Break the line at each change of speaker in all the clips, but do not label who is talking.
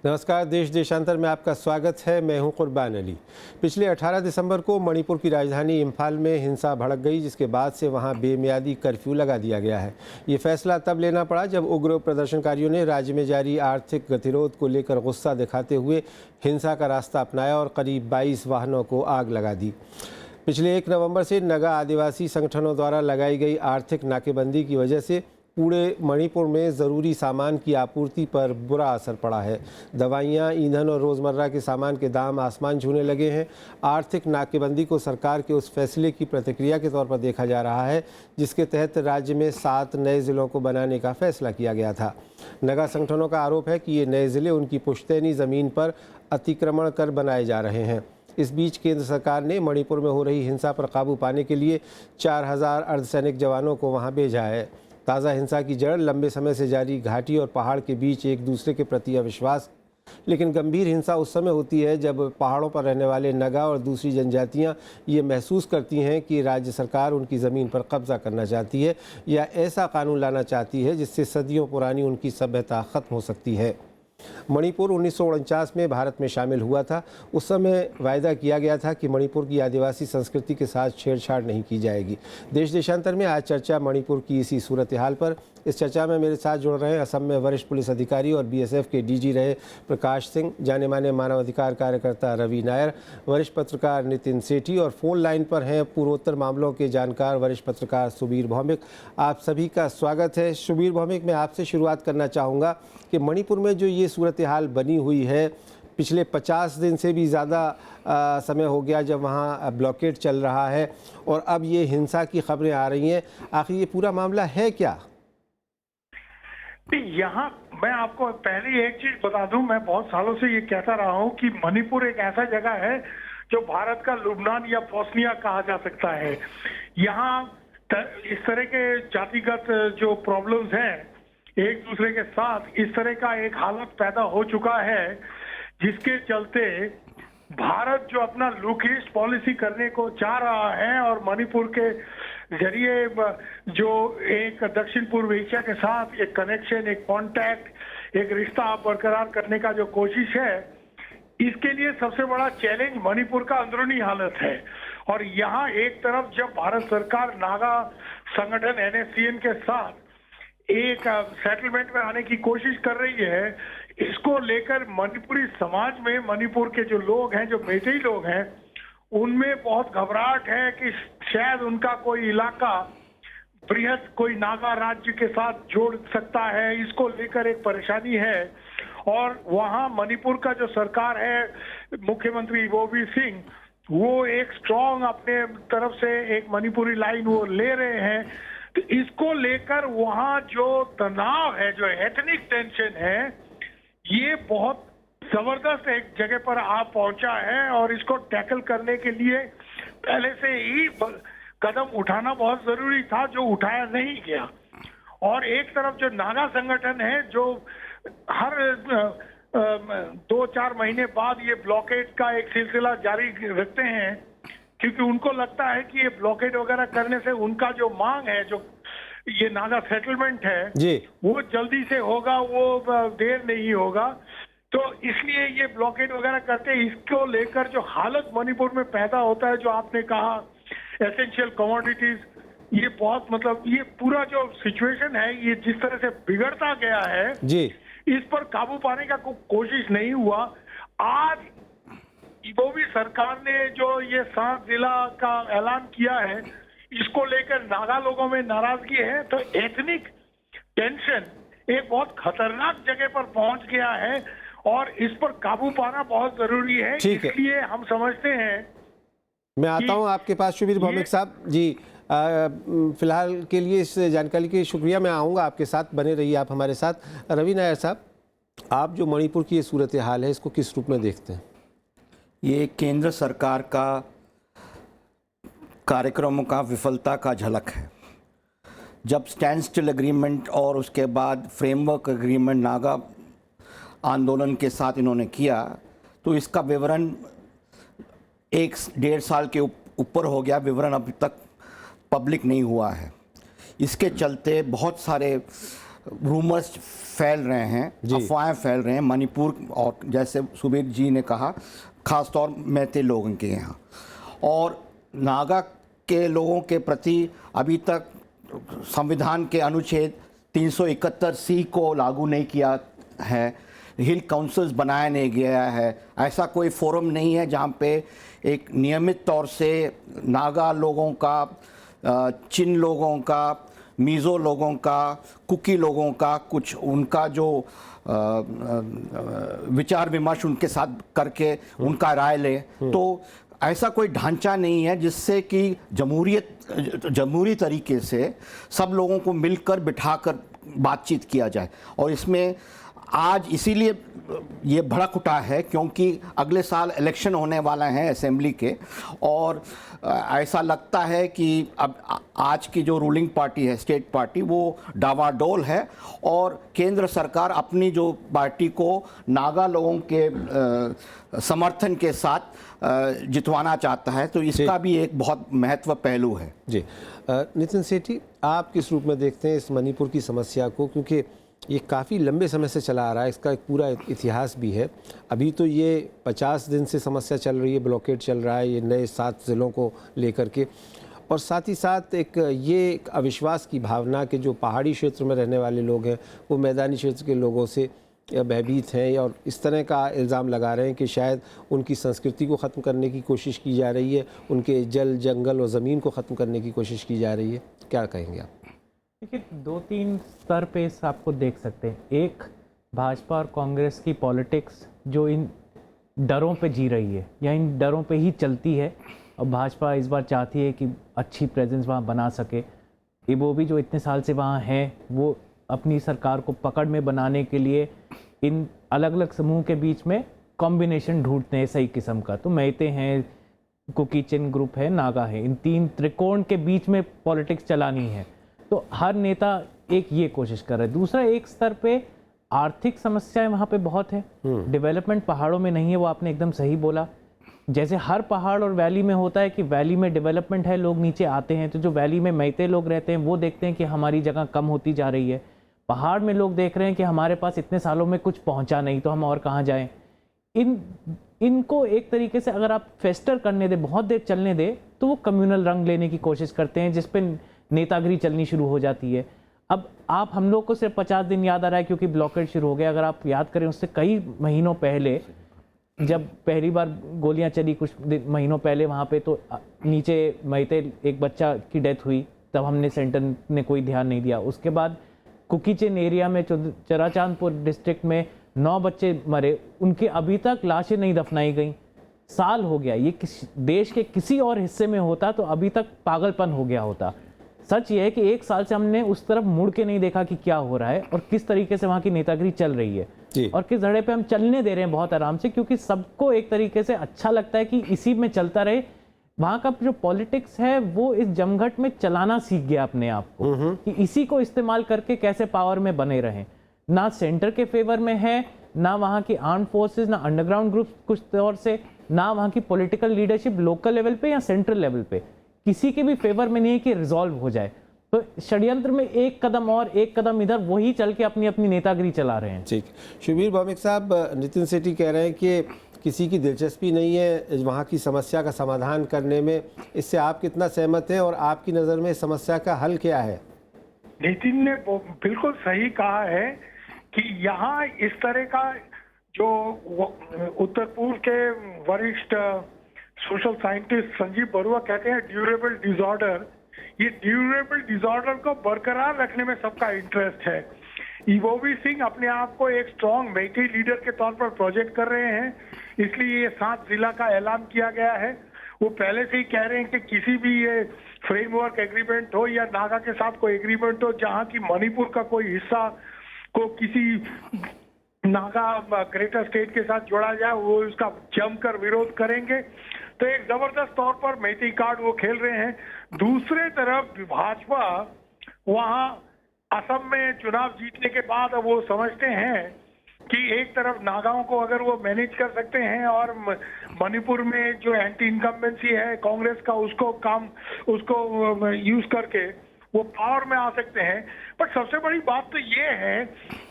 नमस्कार, देश देशांतर में आपका स्वागत है। मैं हूं कुर्बान अली। पिछले 18 दिसंबर को मणिपुर की राजधानी इम्फाल में हिंसा भड़क गई, जिसके बाद से वहां बेमियादी कर्फ्यू लगा दिया गया है। ये फैसला तब लेना पड़ा जब उग्र प्रदर्शनकारियों ने राज्य में जारी आर्थिक गतिरोध को लेकर गुस्सा दिखाते हुए हिंसा का रास्ता अपनाया और करीब 22 वाहनों को आग लगा दी। पिछले 1 नवंबर से नगा आदिवासी संगठनों द्वारा लगाई गई आर्थिक नाकेबंदी की वजह से पूरे मणिपुर में ज़रूरी सामान की आपूर्ति पर बुरा असर पड़ा है। दवाइयाँ, ईंधन और रोज़मर्रा के सामान के दाम आसमान छूने लगे हैं। आर्थिक नाकेबंदी को सरकार के उस फैसले की प्रतिक्रिया के तौर पर देखा जा रहा है जिसके तहत राज्य में 7 नए ज़िलों को बनाने का फैसला किया गया था। नगा संगठनों का आरोप है कि ये नए ज़िले उनकी पुश्तैनी ज़मीन पर अतिक्रमण कर बनाए जा रहे हैं। इस बीच केंद्र सरकार ने मणिपुर में हो रही हिंसा पर काबू पाने के लिए 4000 अर्धसैनिक जवानों को वहां भेजा है। ताज़ा हिंसा की जड़ लंबे समय से जारी घाटी और पहाड़ के बीच एक दूसरे के प्रति अविश्वास, लेकिन गंभीर हिंसा उस समय होती है जब पहाड़ों पर रहने वाले नगा और दूसरी जनजातियां ये महसूस करती हैं कि राज्य सरकार उनकी ज़मीन पर कब्जा करना चाहती है या ऐसा कानून लाना चाहती है जिससे सदियों पुरानी उनकी सभ्यता ख़त्म हो सकती है। मणिपुर 1949 में भारत में शामिल हुआ था। उस समय वायदा किया गया था कि मणिपुर की आदिवासी संस्कृति के साथ छेड़छाड़ नहीं की जाएगी। देश देशांतर में आज चर्चा मणिपुर की इसी सूरत हाल पर। इस चर्चा में मेरे साथ जुड़ रहे हैं असम में वरिष्ठ पुलिस अधिकारी और बीएसएफ के डीजी रहे प्रकाश सिंह, जाने माने मानवाधिकार कार्यकर्ता रवि नायर, वरिष्ठ पत्रकार नितिन सेठी और फोन लाइन पर हैं पूर्वोत्तर मामलों के जानकार वरिष्ठ पत्रकार सुबीर भौमिक। आप सभी का स्वागत है। सुबीर भौमिक, मैं आपसे शुरुआत करना चाहूँगा कि मणिपुर में जो ये सूरत हाल बनी हुई है, पिछले 50 दिन से भी ज़्यादा समय हो गया जब वहाँ ब्लॉकेड चल रहा है और अब ये हिंसा की खबरें आ रही हैं, आखिर ये पूरा मामला है क्या?
यहाँ मैं आपको पहले एक चीज बता दूं, मैं बहुत सालों से ये कहता रहा हूँ कि मणिपुर एक ऐसा जगह है जो भारत का लुबनान या बोस्निया कहा जा सकता है। यहाँ इस तरह के जातिगत जो प्रॉब्लम्स हैं एक दूसरे के साथ, इस तरह का एक हालत पैदा हो चुका है जिसके चलते भारत जो अपना लुक ईस्ट पॉलिसी करने को चाह रहा है और मणिपुर के जरिए जो एक दक्षिण पूर्व एशिया के साथ एक कनेक्शन, एक कांटेक्ट, एक रिश्ता बरकरार करने का जो कोशिश है, इसके लिए सबसे बड़ा चैलेंज मणिपुर का अंदरूनी हालत है। और यहाँ एक तरफ जब भारत सरकार नागा संगठन NSCN के साथ एक सेटलमेंट में आने की कोशिश कर रही है, इसको लेकर मणिपुरी समाज में मणिपुर के जो लोग हैं, जो मेइतेई लोग हैं, उनमें बहुत घबराहट है कि शायद उनका कोई इलाका बृहद कोई नागा राज्य के साथ जोड़ सकता है। इसको लेकर एक परेशानी है और वहाँ मणिपुर का जो सरकार है, मुख्यमंत्री बोबी सिंह, वो एक स्ट्रॉन्ग अपने तरफ से एक मणिपुरी लाइन वो ले रहे हैं। तो इसको लेकर वहाँ जो तनाव है, जो एथनिक टेंशन है, ये बहुत जबरदस्त एक जगह पर आ पहुंचा है और इसको टैकल करने के लिए पहले से ही कदम उठाना बहुत जरूरी था, जो उठाया नहीं गया। और एक तरफ जो नागा संगठन है, जो हर 2-4 महीने बाद ये ब्लॉकेड का एक सिलसिला जारी रखते हैं, क्योंकि उनको लगता है कि ये ब्लॉकेड वगैरह करने से उनका जो मांग है, जो ये नागा सेटलमेंट है जी, वो जल्दी से होगा, वो देर नहीं होगा। तो इसलिए ये ब्लॉकेड वगैरह करते हैं। इसको लेकर जो हालत मणिपुर में पैदा होता है, जो आपने कहा एसेंशियल कमोडिटीज, ये बहुत मतलब ये पूरा जो सिचुएशन है, ये जिस तरह से बिगड़ता गया है जी, इस पर काबू पाने का कोशिश नहीं हुआ। आज वो भी सरकार ने जो ये 7 जिला का ऐलान किया है, इसको लेकर नागा लोगों में नाराजगी है। तो एथनिक टेंशन एक बहुत खतरनाक जगह पर पहुंच गया है और इस पर काबू पाना बहुत जरूरी है। इसलिए हम समझते हैं।
मैं आता हूं आपके पास सुबीर भौमिक साहब जी। फिलहाल के लिए इस जानकारी के शुक्रिया। मैं आऊँगा आपके साथ, बने रहिए आप हमारे साथ। रवि नायर साहब, आप जो मणिपुर की ये सूरत हाल है, इसको किस रूप में देखते हैं?
ये केंद्र सरकार का कार्यक्रमों का विफलता का झलक है। जब स्टैंड स्टिल एग्रीमेंट और उसके बाद फ्रेमवर्क एग्रीमेंट नागा आंदोलन के साथ इन्होंने किया, तो इसका विवरण 1-1.5 साल के ऊपर हो गया, विवरण अभी तक पब्लिक नहीं हुआ है। इसके चलते बहुत सारे रूमर्स फैल रहे हैं, अफवाहें फैल रहे हैं मणिपुर, और जैसे सुबीर जी ने कहा खासतौर मैते लोगों के यहाँ, और नागा के लोगों के प्रति अभी तक संविधान के अनुच्छेद 371C को लागू नहीं किया है, हिल काउंसिल्स बनाया नहीं गया है, ऐसा कोई फोरम नहीं है जहाँ पे एक नियमित तौर से नागा लोगों का, चिन लोगों का, मिज़ो लोगों का, कुकी लोगों का कुछ उनका जो विचार विमर्श उनके साथ करके उनका राय ले, तो ऐसा कोई ढांचा नहीं है जिससे कि जमहूरी तरीके से सब लोगों को मिलकर बिठाकर बातचीत किया जाए। और इसमें आज इसीलिए ये भड़क उठा है क्योंकि अगले साल इलेक्शन होने वाला है असेंबली के, और ऐसा लगता है कि अब आज की जो रूलिंग पार्टी है, स्टेट पार्टी, वो डावाडोल है और केंद्र सरकार अपनी जो पार्टी को नागा लोगों के समर्थन के साथ जितवाना चाहता है, तो इसका भी एक बहुत महत्व पहलू है।
जी नितिन सेठी, आप किस रूप में देखते हैं इस मणिपुर की समस्या को, क्योंकि ये काफ़ी लंबे समय से चला आ रहा है, इसका एक पूरा इतिहास भी है। अभी तो ये 50 दिन से समस्या चल रही है, ब्लॉकेड चल रहा है ये नए 7 ज़िलों को लेकर के, और साथ ही साथ एक अविश्वास की भावना कि जो पहाड़ी क्षेत्र में रहने वाले लोग हैं वो मैदानी क्षेत्र के लोगों से भयभीत हैं, और इस तरह का इल्ज़ाम लगा रहे हैं कि शायद उनकी संस्कृति को ख़त्म करने की कोशिश की जा रही है, उनके जल, जंगल और ज़मीन को ख़त्म करने की कोशिश की जा रही है। क्या कहेंगे आप?
देखिए, 2-3 स्तर पे इस आपको देख सकते हैं। एक, भाजपा और कांग्रेस की पॉलिटिक्स जो इन डरों पे जी रही है या इन डरों पे ही चलती है, और भाजपा इस बार चाहती है कि अच्छी प्रेजेंस वहाँ बना सके। ये वो भी जो इतने साल से वहाँ हैं, वो अपनी सरकार को पकड़ में बनाने के लिए इन अलग अलग समूह के बीच में कॉम्बिनेशन ढूंढते हैं सही किस्म का। तो मैते हैं, कुकी चिन ग्रुप है, नागा है, इन 3 त्रिकोण के बीच में पॉलिटिक्स चलानी है। तो हर नेता एक ये कोशिश कर रहा है। दूसरा, एक स्तर पे आर्थिक समस्याएं वहाँ पे बहुत है, डेवलपमेंट पहाड़ों में नहीं है, वो आपने एकदम सही बोला। जैसे हर पहाड़ और वैली में होता है कि वैली में डेवलपमेंट है, लोग नीचे आते हैं, तो जो वैली में मैते लोग रहते हैं वो देखते हैं कि हमारी जगह कम होती जा रही है। पहाड़ में लोग देख रहे हैं कि हमारे पास इतने सालों में कुछ पहुंचा नहीं, तो हम और कहाँ जाएं। इनको एक तरीके से अगर आप फेस्टर करने दे, बहुत देर चलने दे, तो वो कम्युनल रंग लेने की कोशिश करते हैं, जिस पे नेतागिरी चलनी शुरू हो जाती है। अब हम लोग को सिर्फ 50 दिन याद आ रहा है क्योंकि ब्लॉकेड शुरू हो गया। अगर आप याद करें, उससे कई महीनों पहले जब पहली बार गोलियां चली, कुछ महीनों पहले वहाँ पे, तो नीचे मैते एक बच्चा की डेथ हुई, तब हमने सेंटर ने कोई ध्यान नहीं दिया। उसके बाद कुकीचिन एरिया में चराचांदपुर डिस्ट्रिक्ट में 9 बच्चे मरे, उनके अभी तक लाशें नहीं दफनाई गई। साल हो गया। ये देश के किसी और हिस्से में होता तो अभी तक पागलपन हो गया होता। सच ये है कि 1 साल से हमने उस तरफ मुड़ के नहीं देखा कि क्या हो रहा है और किस तरीके से वहाँ की नेतागिरी चल रही है, और किस धड़े पे हम चलने दे रहे हैं बहुत आराम से, क्योंकि सबको एक तरीके से अच्छा लगता है कि इसी में चलता रहे। वहाँ का जो पॉलिटिक्स है वो इस जमघट में चलाना सीख गया अपने आप को, कि इसी को इस्तेमाल करके कैसे पावर में बने रहें। ना सेंटर के फेवर में है, ना वहाँ की आर्म फोर्सेस, ना अंडरग्राउंड ग्रुप कुछ तौर से, ना वहाँ की पॉलिटिकल लीडरशिप लोकल लेवल पे या सेंट्रल लेवल पे, किसी के भी फेवर में नहीं है कि रिजॉल्व हो जाए। तो षड्यंत्र में एक कदम और एक कदम इधर, वही चल के अपनी अपनी नेतागिरी चला रहे हैं।
ठीक। शुबीर भौमिक साहब, नितिन सेठी कह रहे हैं कि किसी की दिलचस्पी नहीं है वहाँ की समस्या का समाधान करने में। इससे आप कितना सहमत हैं और आपकी नज़र में समस्या का हल क्या है?
नितिन ने बिल्कुल सही कहा है कि यहाँ इस तरह का जो उत्तर पूर्व के वरिष्ठ सोशल साइंटिस्ट संजीव बरुआ कहते हैं ड्यूरेबल डिसऑर्डर, ये ड्यूरेबल डिसऑर्डर को बरकरार रखने में सबका इंटरेस्ट है। ईवोवी सिंह अपने आप को एक स्ट्रॉन्ग मैती लीडर के तौर पर प्रोजेक्ट कर रहे हैं, इसलिए ये 7 जिला का ऐलान किया गया है। वो पहले से ही कह रहे हैं कि किसी भी ये फ्रेमवर्क एग्रीमेंट हो या नागा के साथ कोई एग्रीमेंट हो जहाँ की मणिपुर का कोई हिस्सा को किसी नागा ग्रेटर स्टेट के साथ जोड़ा जाए, वो उसका जमकर विरोध करेंगे। तो एक जबरदस्त तौर पर मैती कार्ड वो खेल रहे हैं। दूसरे तरफ भाजपा वहां असम में चुनाव जीतने के बाद वो समझते हैं कि एक तरफ नागाओं को अगर वो मैनेज कर सकते हैं और मणिपुर में जो एंटी इनकम्बेंसी है कांग्रेस का, उसको यूज करके वो पावर में आ सकते हैं। पर सबसे बड़ी बात तो ये है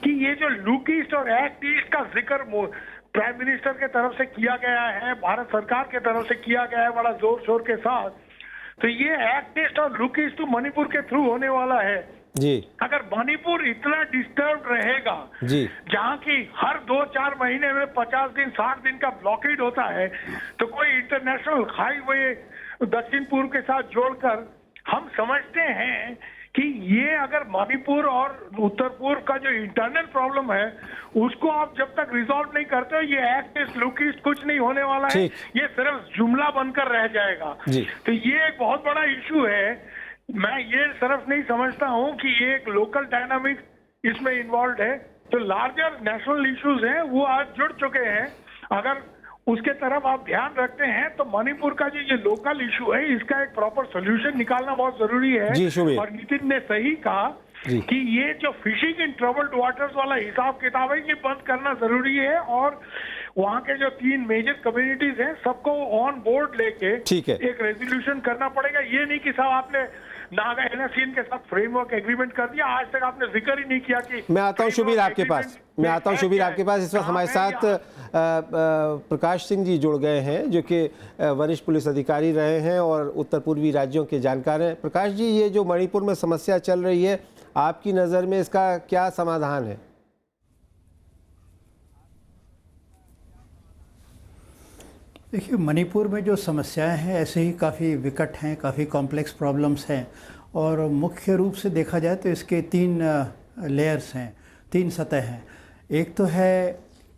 कि ये जो लुक ईस्ट और एक्ट ईस्ट का जिक्र प्राइम मिनिस्टर के तरफ से किया गया है, भारत सरकार के तरफ से किया गया है बड़ा जोर शोर के साथ, तो ये एक्ट ईस्ट और लुक ईस्ट तो मणिपुर के थ्रू होने वाला है
जी।
अगर मणिपुर इतना डिस्टर्ब रहेगा
जी।
जहाँ की हर 2-4 महीने में 50 दिन 60 दिन का ब्लॉकेड होता है, तो कोई इंटरनेशनल हाईवे दक्षिण पूर्व के साथ जोड़कर हम समझते हैं कि ये अगर मणिपुर और उत्तर पूर्व का जो इंटरनल प्रॉब्लम है उसको आप जब तक रिजॉल्व नहीं करते हो, ये एक्ट ईस्ट लुक ईस्ट कुछ नहीं होने वाला है, ये सिर्फ जुमला बनकर रह जाएगा। तो ये एक बहुत बड़ा इशू है। मैं ये सिर्फ नहीं समझता हूं कि ये एक लोकल डायनामिक इसमें इन्वॉल्व है, तो लार्जर नेशनल इश्यूज हैं वो आज जुड़ चुके हैं। अगर उसके तरफ आप ध्यान रखते हैं तो मणिपुर का जो ये लोकल इशू है इसका एक प्रॉपर सोल्यूशन निकालना बहुत जरूरी है। और नितिन ने सही कहा कि ये जो फिशिंग इन ट्रबल्ड वाटर्स वाला हिसाब किताब है ये बंद करना जरूरी है, और वहाँ के जो 3 मेजर कम्युनिटीज हैं सबको ऑन बोर्ड लेके एक रेजोल्यूशन करना पड़ेगा। ये नहीं कि साहब आपने नागा एनएससीएन के साथ फ्रेमवर्क एग्रीमेंट कर दिया, आज तक आपने जिक्र ही नहीं किया कि
मैं आता हूं शुबीर आपके पास, इस वक्त हमारे साथ प्रकाश सिंह जी जुड़ गए हैं जो कि वरिष्ठ पुलिस अधिकारी रहे हैं और उत्तर पूर्वी राज्यों के जानकार हैं। प्रकाश जी, ये जो मणिपुर में समस्या चल रही है आपकी नज़र में इसका क्या समाधान है?
देखिए, मणिपुर में जो समस्याएं हैं ऐसे ही काफ़ी विकट हैं, काफ़ी कॉम्प्लेक्स प्रॉब्लम्स हैं, और मुख्य रूप से देखा जाए तो इसके 3 लेयर्स हैं, 3 सतह हैं। एक तो है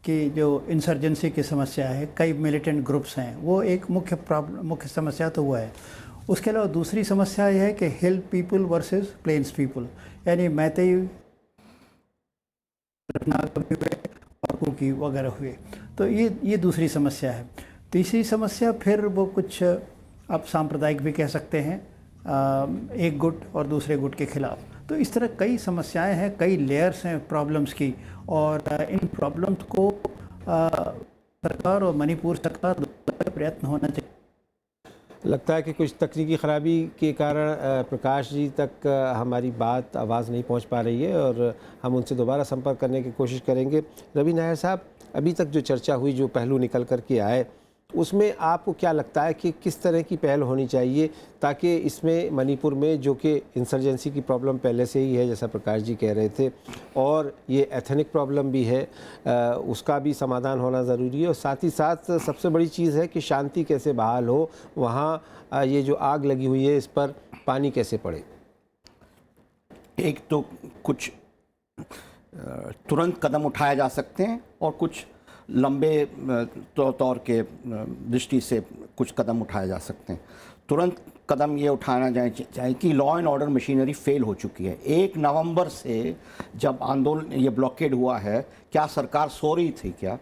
कि जो इंसर्जेंसी की समस्या है, कई मिलिटेंट ग्रुप्स हैं, वो एक मुख्य समस्या तो हुआ है। उसके अलावा दूसरी समस्या यह है कि हिल पीपल वर्सेस प्लेन्स पीपल, यानी मैतेई और कुकी वगैरह हुए, तो ये दूसरी समस्या है। तीसरी समस्या फिर वो कुछ आप सांप्रदायिक भी कह सकते हैं, एक गुट और दूसरे गुट के खिलाफ। तो इस तरह कई समस्याएं हैं, कई लेयर्स हैं प्रॉब्लम्स की, और इन प्रॉब्लम्स को सरकार और मणिपुर सरकार दोनों का प्रयत्न होना चाहिए।
लगता है कि कुछ तकनीकी ख़राबी के कारण प्रकाश जी तक हमारी बात आवाज़ नहीं पहुंच पा रही है और हम उनसे दोबारा संपर्क करने की कोशिश करेंगे। रवि नायर साहब, अभी तक जो चर्चा हुई, जो पहलू निकल कर के आए, उसमें आपको क्या लगता है कि किस तरह की पहल होनी चाहिए ताकि इसमें मणिपुर में जो कि इंसर्जेंसी की प्रॉब्लम पहले से ही है जैसा प्रकाश जी कह रहे थे, और ये एथनिक प्रॉब्लम भी है, उसका भी समाधान होना ज़रूरी है, और साथ ही साथ सबसे बड़ी चीज़ है कि शांति कैसे बहाल हो, वहाँ ये जो आग लगी हुई है इस पर पानी कैसे पड़े?
एक तो कुछ तुरंत कदम उठाए जा सकते हैं और कुछ लंबे तौर के दृष्टि से कुछ कदम उठाए जा सकते हैं। तुरंत कदम ये उठाना चाहिए कि law and order machinery fail हो चुकी है। 1 नवंबर से जब आंदोलन ये ब्लॉकेड हुआ है, क्या सरकार सो रही थी क्या?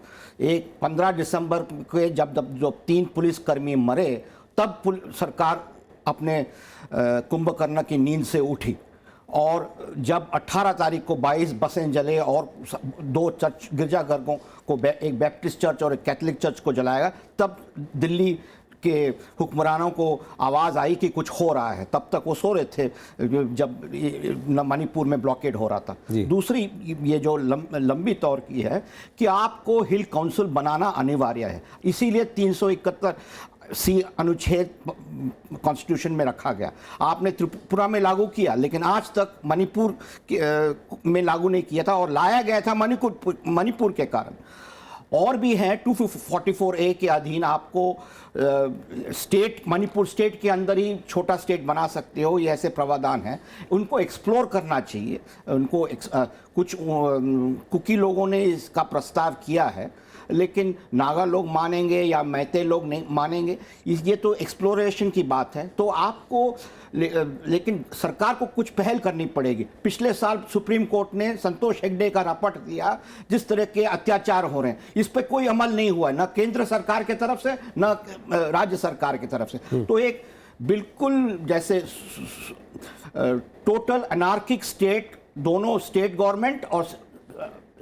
15 दिसंबर के जब 3 पुलिसकर्मी मरे तब सरकार अपने कुंभकर्ण की नींद से उठी, और जब 18 तारीख को 22 बसें जले और 2 चर्च गिरजाघरों को, एक बैप्टिस्ट चर्च और एक कैथोलिक चर्च को जलाया, तब दिल्ली के हुक्मरानों को आवाज़ आई कि कुछ हो रहा है। तब तक वो सो रहे थे जब मणिपुर में ब्लॉकेड हो रहा था। दूसरी ये जो लंबी तौर की है कि आपको हिल काउंसिल बनाना अनिवार्य है, इसीलिए 371C अनुच्छेद कॉन्स्टिट्यूशन में रखा गया। आपने त्रिपुरा में लागू किया, लेकिन आज तक मणिपुर में लागू नहीं किया था, और लाया गया था मणिपुर के कारण। और भी हैं 244A के अधीन आपको स्टेट, मणिपुर स्टेट के अंदर ही छोटा स्टेट बना सकते हो, ये ऐसे प्रावधान हैं, उनको एक्सप्लोर करना चाहिए। उनको कुछ कुकी लोगों ने इसका प्रस्ताव किया है, लेकिन नागा लोग मानेंगे या मैते लोग नहीं मानेंगे, ये तो एक्सप्लोरेशन की बात है। तो आपको लेकिन सरकार को कुछ पहल करनी पड़ेगी। पिछले साल सुप्रीम कोर्ट ने संतोष हेगड़े का रिपोर्ट दिया, जिस तरह के अत्याचार हो रहे हैं इस पर कोई अमल नहीं हुआ, न केंद्र सरकार की तरफ से न राज्य सरकार की तरफ से। तो एक बिल्कुल जैसे टोटल अनार्किक स्टेट, दोनों स्टेट गवर्नमेंट और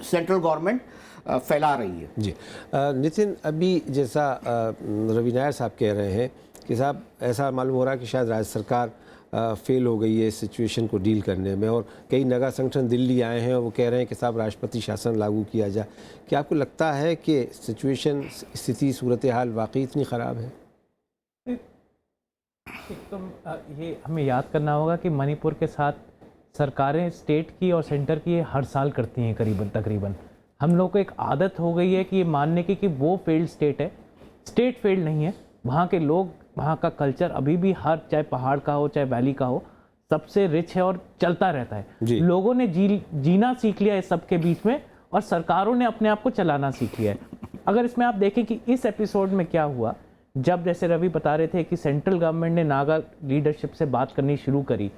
सेंट्रल गवर्नमेंट फैला रही है।
जी नितिन, अभी जैसा रवि नायर साहब कह रहे हैं कि साहब ऐसा मालूम हो रहा है कि शायद राज्य सरकार फेल हो गई है इस सिचुएशन को डील करने में, और कई नगा संगठन दिल्ली आए हैं और वो कह रहे हैं कि साहब राष्ट्रपति शासन लागू किया जाए। क्या आपको लगता है कि सिचुएशन, स्थिति, सूरत हाल वाकई इतनी ख़राब है?
तो ये हमें याद करना होगा कि मणिपुर के साथ सरकारें स्टेट की और सेंटर की हर साल करती हैं तकरीबन। हम लोग को एक आदत हो गई है कि ये मानने की कि वो फेल्ड स्टेट है। स्टेट फेल्ड नहीं है। वहाँ के लोग, वहाँ का कल्चर अभी भी चाहे पहाड़ का हो चाहे वैली का हो, सबसे रिच है और चलता रहता है। लोगों ने जीना सीख लिया इस सब के बीच में, और सरकारों ने अपने आप को चलाना सीख लिया है। अगर इसमें आप देखें कि इस एपिसोड में क्या हुआ, जब जैसे रवि बता रहे थे कि सेंट्रल गवर्नमेंट ने नागा लीडरशिप से बात करनी शुरू करी,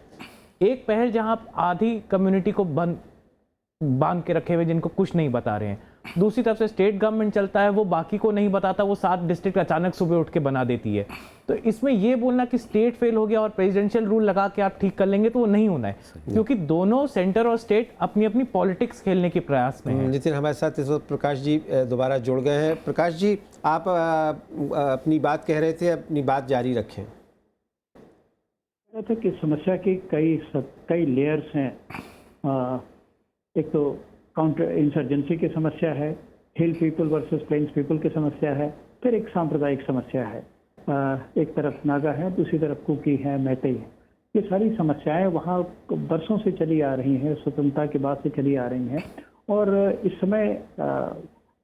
एक पहल जहां आधी कम्युनिटी को बांध के रखे हुए जिनको कुछ नहीं बता रहे हैं, दूसरी तरफ से स्टेट गवर्नमेंट चलता है, वो बाकी को नहीं बताता, वो 7 डिस्ट्रिक्ट अचानक सुबह उठ के बना देती है। तो इसमें ये बोलना कि स्टेट फेल हो गया और प्रेसिडेंशियल रूल लगा के आप ठीक कर लेंगे, तो वो नहीं होना है, क्योंकि दोनों सेंटर और स्टेट अपनी अपनी पॉलिटिक्स खेलने के प्रयास में हैं।
नितिन, हमारे साथ इस वक्त प्रकाश जी दोबारा जुड़ गए हैं। प्रकाश जी, आप अपनी बात कह रहे थे, अपनी बात जारी रखें।
कि समस्या की कई लेयर्स हैं। एक तो काउंटर इंसर्जेंसी की समस्या है, हिल पीपल वर्सेस प्लेन्स पीपल की समस्या है, फिर एक सांप्रदायिक समस्या है। एक तरफ नागा है, दूसरी तरफ कुकी है, मैतेई है। ये सारी समस्याएं वहाँ बरसों से चली आ रही हैं, स्वतंत्रता के बाद से चली आ रही हैं। और इस समय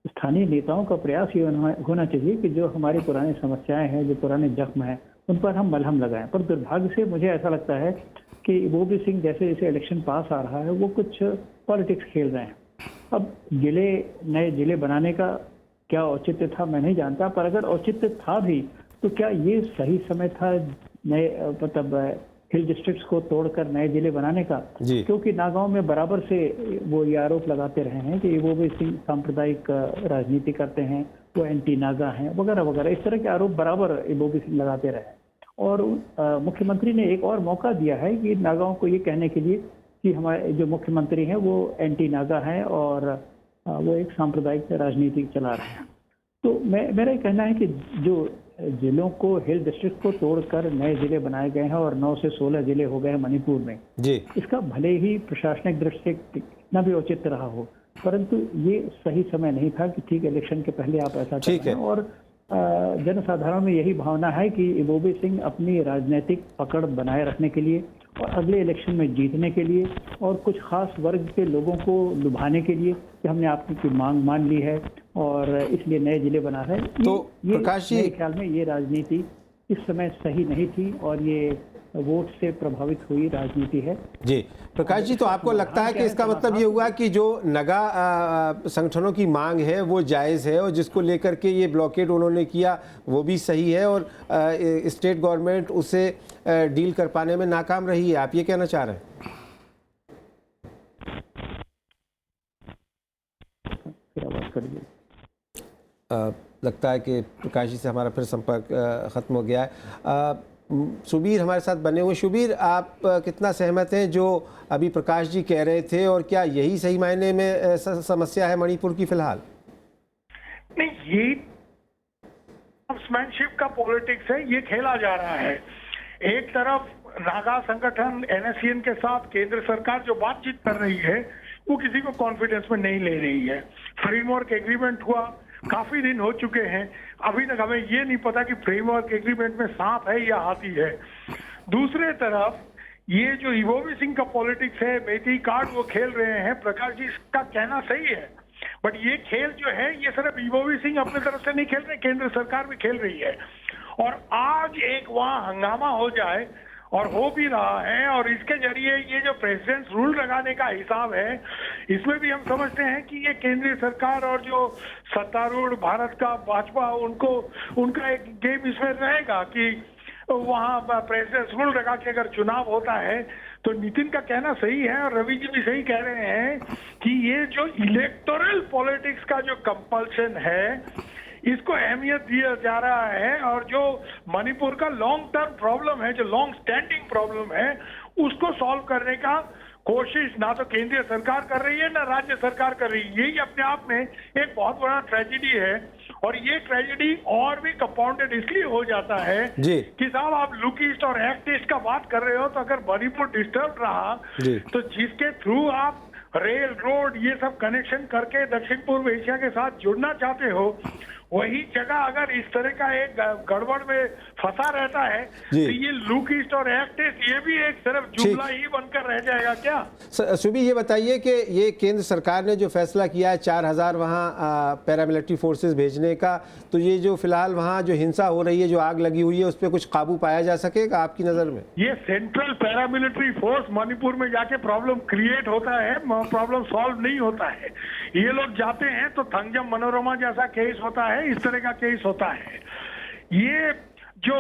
स्थानीय नेताओं का प्रयास ये होना चाहिए कि जो हमारी पुरानी समस्याएं हैं, जो पुराने जख्म हैं, उन पर हम मलहम लगाएं। पर दुर्भाग्य से मुझे ऐसा लगता है कि इबोबी सिंह जैसे जैसे इलेक्शन पास आ रहा है, वो कुछ पॉलिटिक्स खेल रहे हैं। अब नए जिले बनाने का क्या औचित्य था मैं नहीं जानता, पर अगर औचित्य था भी तो क्या ये सही समय था नए मतलब हिल डिस्ट्रिक्ट्स को तोड़कर नए जिले बनाने का? क्योंकि नागांव में बराबर से वो ये आरोप लगाते रहे हैं कि इबोबी सिंह सांप्रदायिक राजनीति करते हैं, वो एंटी नागा हैं वगैरह वगैरह। इस तरह के आरोप बराबर इबोबी सिंह लगाते रहे। और मुख्यमंत्री ने एक और मौका दिया है कि नागाओं को ये कहने के लिए कि हमारे जो मुख्यमंत्री हैं वो एंटी नागा हैं और वो एक सांप्रदायिक राजनीति चला रहे हैं। तो मेरा ये कहना है कि जो जिलों को, हिल डिस्ट्रिक्ट को तोड़कर नए जिले बनाए गए हैं और 9 से 16 जिले हो गए हैं मणिपुर में, इसका भले ही प्रशासनिक दृष्टि से कितना भी औचित्य रहा हो, परंतु ये सही समय नहीं था कि ठीक इलेक्शन के पहले आप ऐसा करें। और जनसाधारण में यही भावना है कि इबोबी सिंह अपनी राजनीतिक पकड़ बनाए रखने के लिए और अगले इलेक्शन में जीतने के लिए और कुछ खास वर्ग के लोगों को लुभाने के लिए कि हमने आपकी मांग मान ली है और इसलिए नए जिले बना रहे हैं।
तो प्रकाश जी,
मेरे ख्याल में ये राजनीति इस समय सही नहीं थी और ये वोट से प्रभावित हुई राजनीति है।
जी प्रकाश जी, तो आपको लगता है कि इसका मतलब ये हुआ कि जो नगा संगठनों की मांग है वो जायज़ है और जिसको लेकर के ये ब्लॉकेड उन्होंने किया वो भी सही है और स्टेट गवर्नमेंट उसे डील कर पाने में नाकाम रही है, आप ये कहना चाह रहे हैं? लगता है कि प्रकाश जी से हमारा फिर संपर्क ख़त्म हो गया है। शुबीर हमारे साथ बने हुए। शुबीर, आप कितना सहमत हैं जो अभी प्रकाश जी कह रहे थे और क्या यही सही मायने में समस्या है मणिपुर की फिलहाल?
नहीं, ये स्पोर्ट्समैनशिप का पॉलिटिक्स है, ये खेला जा रहा है। एक तरफ नागा संगठन NSCN के साथ केंद्र सरकार जो बातचीत कर रही है वो किसी को कॉन्फिडेंस में नहीं ले रही है। फ्रेमवर्क एग्रीमेंट हुआ, काफी दिन हो चुके हैं, अभी तक हमें ये नहीं पता कि फ्रेमवर्क एग्रीमेंट में सांप है या हाथी है। दूसरे तरफ ये जो इबोबी सिंह का पॉलिटिक्स है, मैतेई कार्ड वो खेल रहे हैं। प्रकाश जी इसका कहना सही है, बट ये खेल जो है ये सिर्फ इबोबी सिंह अपने तरफ से नहीं खेल रहे, केंद्र सरकार भी खेल रही है। और आज एक वहां हंगामा हो जाए और हो भी रहा है और इसके जरिए ये जो प्रेसिडेंट रूल लगाने का हिसाब है इसमें भी हम समझते हैं कि ये केंद्रीय सरकार और जो सत्तारूढ़ भारत का भाजपा उनका एक गेम इसमें रहेगा कि वहां प्रेसिडेंट रूल लगा के अगर चुनाव होता है तो नितिन का कहना सही है और रवि जी भी सही कह रहे हैं कि ये जो इलेक्टोरल पॉलिटिक्स का जो कंपल्शन है इसको अहमियत दिया जा रहा है और जो मणिपुर का लॉन्ग टर्म प्रॉब्लम है, जो लॉन्ग स्टैंडिंग प्रॉब्लम है, उसको सॉल्व करने का कोशिश ना तो केंद्रीय सरकार कर रही है ना राज्य सरकार कर रही है। यही अपने आप में एक बहुत बड़ा ट्रेजेडी है और ये ट्रेजेडी और भी कंपाउंडेड इसलिए हो जाता है
जी।
कि साहब आप लुक ईस्ट और एक्ट ईस्ट का बात कर रहे हो, तो अगर मणिपुर डिस्टर्ब रहा
जी।
तो जिसके थ्रू आप रेल रोड ये सब कनेक्शन करके दक्षिण पूर्व एशिया के साथ जुड़ना चाहते हो, वही जगह अगर इस तरह का एक गड़बड़ में फंसा रहता है
जी।
तो ये लुक ईस्ट और एक्ट ईस्ट ये भी एक सिर्फ जुमला ही बनकर रह जाएगा क्या?
सुबी, ये बताइए कि ये केंद्र सरकार ने जो फैसला किया है 4000 वहाँ पैरामिलिट्री फोर्सेस भेजने का, तो ये जो फिलहाल वहाँ जो हिंसा हो रही है, जो आग लगी हुई है, उस पर कुछ काबू पाया जा सकेगा आपकी नज़र में?
ये सेंट्रल पैरामिलिट्री फोर्स मणिपुर में जाके प्रॉब्लम क्रिएट होता है, प्रॉब्लम सॉल्व नहीं होता है। ये लोग जाते हैं तो थंगजम मनोरमा जैसा केस होता है, इस तरह का केस होता है। ये जो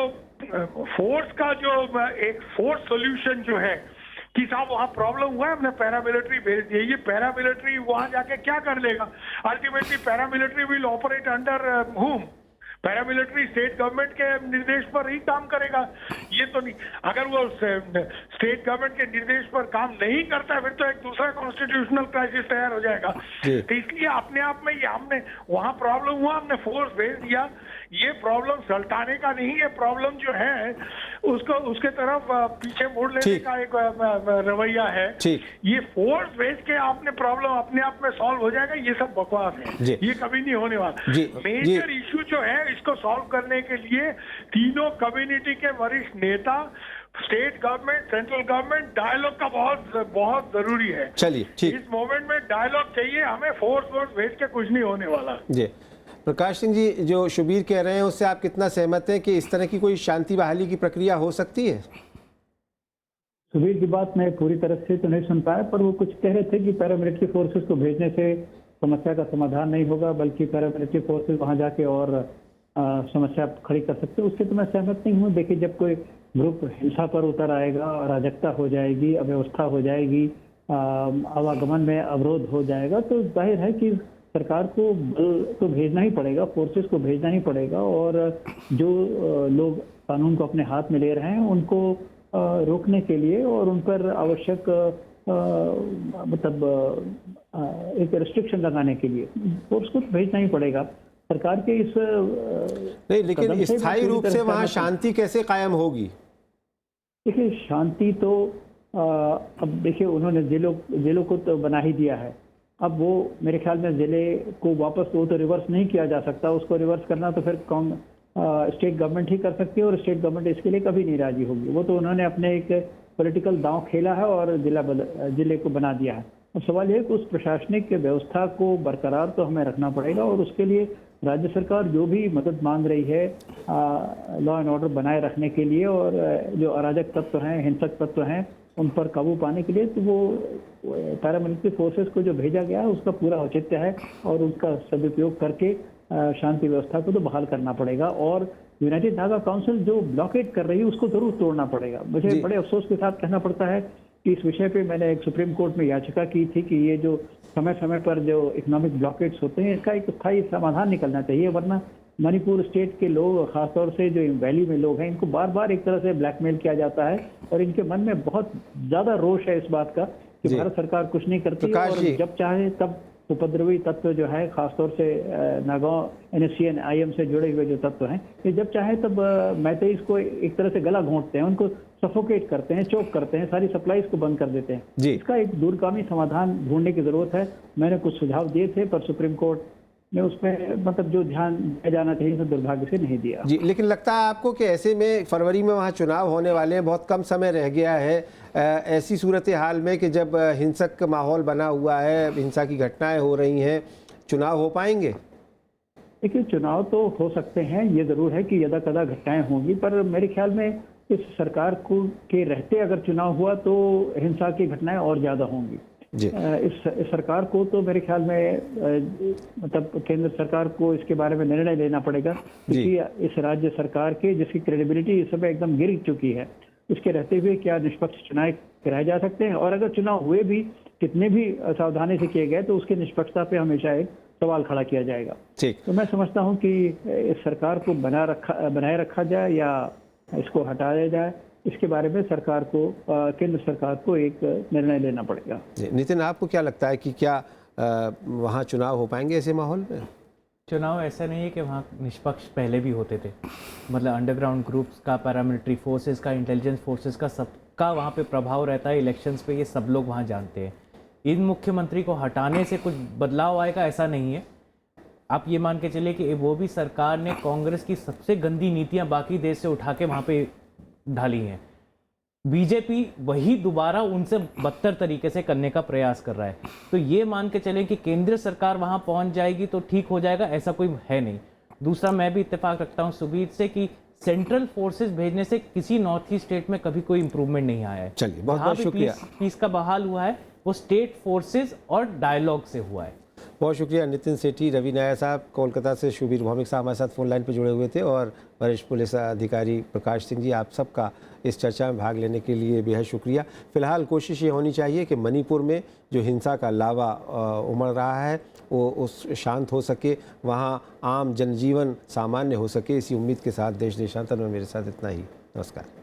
फोर्स का जो एक फोर्स सॉल्यूशन जो है कि साहब वहां प्रॉब्लम हुआ है, हमने पैरामिलिट्री भेज दिए, ये पैरामिलिट्री वहां जाके क्या कर लेगा? Ultimately paramilitary will operate under हुम? पैरामिलिट्री स्टेट गवर्नमेंट के निर्देश पर ही काम करेगा। ये तो नहीं, अगर वो स्टेट गवर्नमेंट के निर्देश पर काम नहीं करता है फिर तो एक दूसरा कॉन्स्टिट्यूशनल क्राइसिस तैयार हो जाएगा। तो इसलिए अपने आप में ये हमने वहां प्रॉब्लम हुआ, हमने फोर्स भेज दिया, ये प्रॉब्लम सल्टाने का नहीं है, प्रॉब्लम जो है उसको उसके तरफ पीछे मोड़ लेने का एक रवैया है। ये फोर्स भेज के आपने प्रॉब्लम अपने आप में सॉल्व हो जाएगा, ये सब बकवास है, ये कभी नहीं होने वाला। मेजर इश्यू जो है इसको सॉल्व करने के लिए तीनों कम्युनिटी के वरिष्ठ नेता, state government, central government, dialogue का बहुत बहुत जरूरी है।
चलिए, ठीक,
इस मोमेंट में डायलॉग चाहिए हमें, फोर्स भेज के कुछ नहीं होने वाला।
जी। प्रकाश सिंह जी, जो शुबीर कह रहे हैं उससे आप कितना सहमत हैं कि इस तरह की कोई शांति बहाली की प्रक्रिया हो सकती है?
शुबीर की बात मैं पूरी तरह से तो नहीं सुन पाया, पर वो कुछ कह रहे थे कि पैरामिलिट्री फोर्सेस को भेजने से समस्या का समाधान नहीं होगा, बल्कि पैरामिलिट्री फोर्सेस वहां जाके और समस्या खड़ी कर सकते हैं। उससे तो मैं सहमत नहीं हूँ। देखिए, जब कोई ग्रुप हिंसा पर उतर आएगा, अराजकता हो जाएगी, अव्यवस्था हो जाएगी, आवागमन में अवरोध हो जाएगा, तो जाहिर है कि सरकार को बल तो भेजना ही पड़ेगा, फोर्सेस को भेजना ही पड़ेगा, और जो लोग कानून को अपने हाथ में ले रहे हैं उनको रोकने के लिए और उन पर आवश्यक मतलब एक रिस्ट्रिक्शन लगाने के लिए फोर्स को भेजना ही पड़ेगा। सरकार के इस
नहीं, लेकिन स्थायी रूप से वहाँ शांति कैसे कायम होगी?
देखिए, शांति तो अब देखिए उन्होंने जिलों को तो बना ही दिया है। अब वो मेरे ख्याल में जिले को वापस तो रिवर्स नहीं किया जा सकता, उसको रिवर्स करना तो फिर स्टेट गवर्नमेंट ही कर सकती है, और स्टेट गवर्नमेंट इसके लिए कभी नहीं राजी होगी। वो तो उन्होंने अपने एक पॉलिटिकल दांव खेला है और जिले को बना दिया है। अब सवाल यह कि उस प्रशासनिक व्यवस्था को बरकरार तो हमें रखना पड़ेगा, और उसके लिए राज्य सरकार जो भी मदद मांग रही है लॉ एंड ऑर्डर बनाए रखने के लिए, और जो अराजक तत्व हैं, हिंसक तत्व हैं, उन पर काबू पाने के लिए, तो वो पैरामिलिट्री फोर्सेस को जो भेजा गया है उसका पूरा औचित्य है, और उसका सदुपयोग करके शांति व्यवस्था को तो बहाल करना पड़ेगा। और यूनाइटेड नागा काउंसिल जो ब्लॉकेट कर रही है उसको जरूर तोड़ना पड़ेगा। मुझे बड़े अफसोस के साथ कहना पड़ता है कि इस विषय पे मैंने एक सुप्रीम कोर्ट में याचिका की थी कि ये जो समय समय पर जो इकोनॉमिक ब्लॉकेट्स होते हैं इसका एक स्थायी समाधान निकलना चाहिए, वरना मणिपुर स्टेट के लोग, खासतौर से जो वैली में लोग हैं, इनको बार बार एक तरह से ब्लैकमेल किया जाता है, और इनके मन में बहुत ज्यादा रोष है इस बात का कि भारत सरकार कुछ नहीं करती, और जब चाहे तब उपद्रवी तत्व जो है, खासतौर से नागांव NSC IM से जुड़े हुए जो तत्व हैं, ये जब चाहे तब मैतेईस को एक तरह से गला घोंटते हैं, उनको सफोकेट करते हैं, चोक करते हैं, सारी सप्लाईज को बंद कर देते हैं। इसका एक दूरगामी समाधान ढूंढने की जरूरत है। मैंने कुछ सुझाव दिए थे, पर सुप्रीम कोर्ट ने उसमें मतलब जो ध्यान दिया जाना चाहिए तो दुर्भाग्य से नहीं दिया।
जी, लेकिन लगता है आपको कि ऐसे में फरवरी में वहाँ चुनाव होने वाले हैं, बहुत कम समय रह गया है, ऐसी सूरत हाल में कि जब हिंसक माहौल बना हुआ है, हिंसा की घटनाएं हो रही हैं, चुनाव हो पाएंगे?
देखिए, चुनाव तो हो सकते हैं, ये जरूर है कि यदा कदा घटनाएं होंगी, पर मेरे ख्याल में इस सरकार को के रहते अगर चुनाव हुआ तो हिंसा की घटनाएं और ज्यादा होंगी। इस सरकार को तो मेरे ख्याल में मतलब केंद्र सरकार को इसके बारे में निर्णय लेना पड़ेगा, क्योंकि इस राज्य सरकार के जिसकी क्रेडिबिलिटी इस समय एकदम गिर चुकी है, उसके रहते हुए क्या निष्पक्ष चुनाव कराए जा सकते हैं, और अगर चुनाव हुए भी कितने भी सावधानी से किए गए तो उसकी निष्पक्षता पे हमेशा एक सवाल खड़ा किया जाएगा। तो मैं समझता हूँ कि इस सरकार को बनाए रखा जाए या इसको हटाया जाए, इसके बारे में सरकार को, केंद्र सरकार को एक निर्णय लेना पड़ेगा।
नितिन, आपको क्या लगता है कि क्या वहाँ चुनाव हो पाएंगे ऐसे माहौल में?
चुनाव ऐसा नहीं है कि वहाँ निष्पक्ष पहले भी होते थे, मतलब अंडरग्राउंड ग्रुप्स का, पैरामिलिट्री फोर्सेस का, इंटेलिजेंस फोर्सेस का, सबका वहाँ पे प्रभाव रहता है इलेक्शंस पे, ये सब लोग वहाँ जानते हैं। इन मुख्यमंत्री को हटाने से कुछ बदलाव आएगा ऐसा नहीं है। आप ये मान के चलिए कि वो भी सरकार ने कांग्रेस की सबसे गंदी नीतियाँ बाकी देश से उठा के वहाँ पे ढाली हैं। बीजेपी वही दोबारा उनसे बदतर तरीके से करने का प्रयास कर रहा है। तो ये मान के चलें कि केंद्र सरकार वहां पहुंच जाएगी तो ठीक हो जाएगा, ऐसा कोई है नहीं। दूसरा, मैं भी इत्तेफाक रखता हूं सुबीर से कि सेंट्रल फोर्सेस भेजने से किसी नॉर्थ ईस्ट स्टेट में कभी कोई इंप्रूवमेंट नहीं आया है।
चलिए, बहुत बहुत शुक्रिया।
पीस का बहाल हुआ है वो स्टेट फोर्सेस और डायलॉग से हुआ है।
बहुत शुक्रिया नितिन सेठी, रवि नायर साहब कोलकाता से, शुभीर भौमिक साहब हमारे साथ फोन लाइन पर जुड़े हुए थे, और वरिष्ठ पुलिस अधिकारी प्रकाश सिंह जी, आप सबका इस चर्चा में भाग लेने के लिए बेहद शुक्रिया। फिलहाल कोशिश ये होनी चाहिए कि मणिपुर में जो हिंसा का लावा उमड़ रहा है वो उस शांत हो सके, वहाँ आम जनजीवन सामान्य हो सके। इसी उम्मीद के साथ देश देशांतर में मेरे साथ इतना ही। नमस्कार।